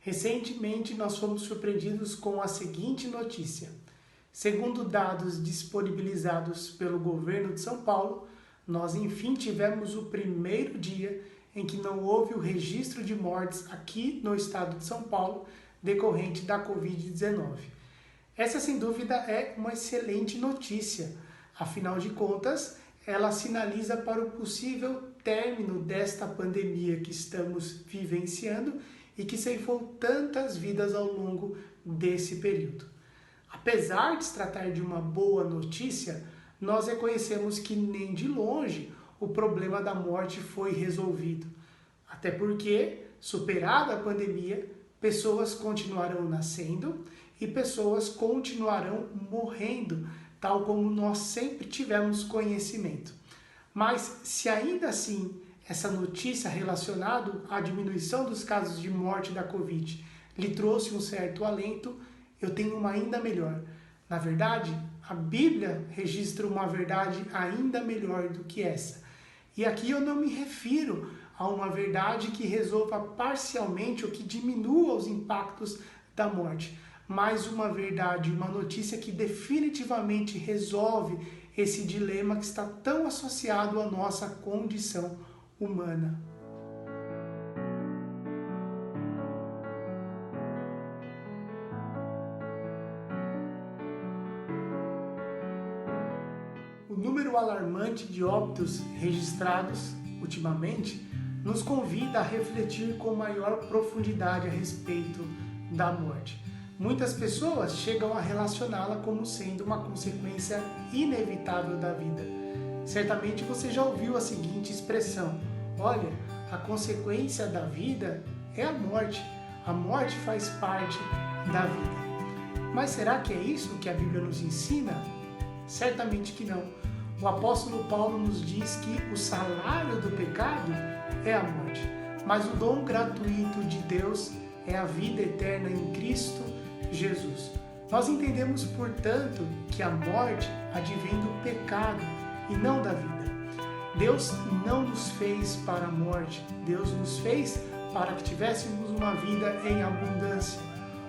Recentemente, nós fomos surpreendidos com a seguinte notícia. Segundo dados disponibilizados pelo governo de São Paulo, nós enfim tivemos o primeiro dia em que não houve o registro de mortes aqui no estado de São Paulo decorrente da Covid-19. Essa, sem dúvida, é uma excelente notícia. Afinal de contas, ela sinaliza para o possível término desta pandemia que estamos vivenciando e que ceifou tantas vidas ao longo desse período. Apesar de se tratar de uma boa notícia, nós reconhecemos que nem de longe o problema da morte foi resolvido. Até porque, superada a pandemia, pessoas continuarão nascendo e pessoas continuarão morrendo, tal como nós sempre tivemos conhecimento. Mas se ainda assim essa notícia relacionada à diminuição dos casos de morte da Covid lhe trouxe um certo alento, eu tenho uma ainda melhor. Na verdade, a Bíblia registra uma verdade ainda melhor do que essa. E aqui eu não me refiro a uma verdade que resolva parcialmente ou que diminua os impactos da morte, mas uma verdade, uma notícia que definitivamente resolve esse dilema que está tão associado à nossa condição humana. O número alarmante de óbitos registrados ultimamente nos convida a refletir com maior profundidade a respeito da morte. Muitas pessoas chegam a relacioná-la como sendo uma consequência inevitável da vida. Certamente você já ouviu a seguinte expressão: olha, a consequência da vida é a morte. A morte faz parte da vida. Mas será que é isso que a Bíblia nos ensina? Certamente que não. O apóstolo Paulo nos diz que o salário do pecado é a morte, mas o dom gratuito de Deus é a vida eterna em Cristo Jesus. Nós entendemos, portanto, que a morte advém do pecado e não da vida. Deus não nos fez para a morte, Deus nos fez para que tivéssemos uma vida em abundância.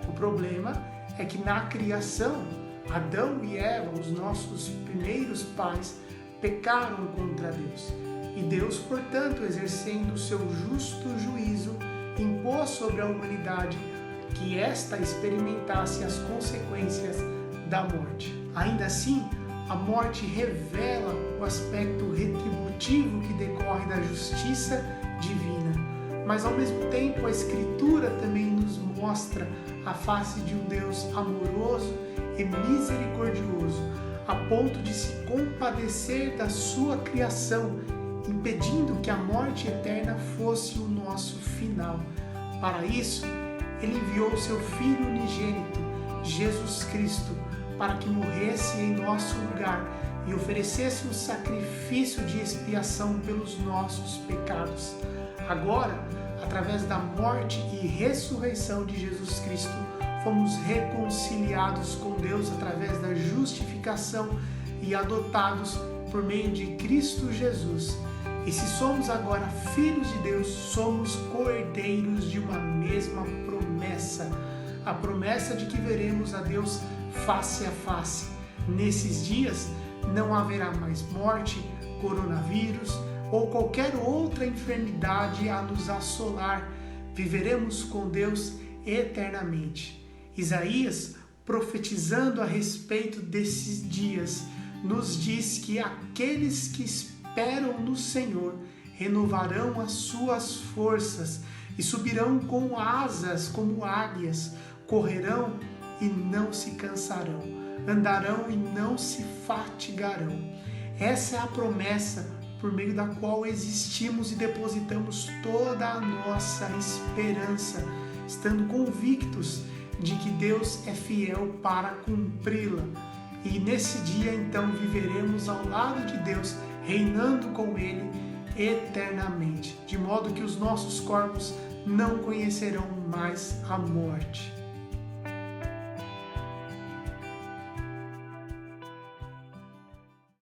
O problema é que na criação, Adão e Eva, os nossos primeiros pais, pecaram contra Deus. E Deus, portanto, exercendo o seu justo juízo, impôs sobre a humanidade que esta experimentasse as consequências da morte. Ainda assim, a morte revela o aspecto retributivo que decorre da justiça divina. Mas, ao mesmo tempo, a Escritura também nos mostra a face de um Deus amoroso e misericordioso, a ponto de se compadecer da sua criação, impedindo que a morte eterna fosse o nosso final. Para isso, Ele enviou seu Filho unigênito, Jesus Cristo, para que morresse em nosso lugar e oferecesse um sacrifício de expiação pelos nossos pecados. Agora, através da morte e ressurreição de Jesus Cristo, fomos reconciliados com Deus através da justificação e adotados por meio de Cristo Jesus. E se somos agora filhos de Deus, somos co-herdeiros de uma mesma promessa. A promessa de que veremos a Deus face a face. Nesses dias não haverá mais morte, coronavírus ou qualquer outra enfermidade a nos assolar. Viveremos com Deus eternamente. Isaías, profetizando a respeito desses dias, nos diz que aqueles que esperam no Senhor renovarão as suas forças e subirão com asas como águias, correrão e não se cansarão, andarão e não se fatigarão. Essa é a promessa por meio da qual existimos e depositamos toda a nossa esperança, estando convictos de que Deus é fiel para cumpri-la. E nesse dia, então, viveremos ao lado de Deus, reinando com Ele eternamente, de modo que os nossos corpos não conhecerão mais a morte.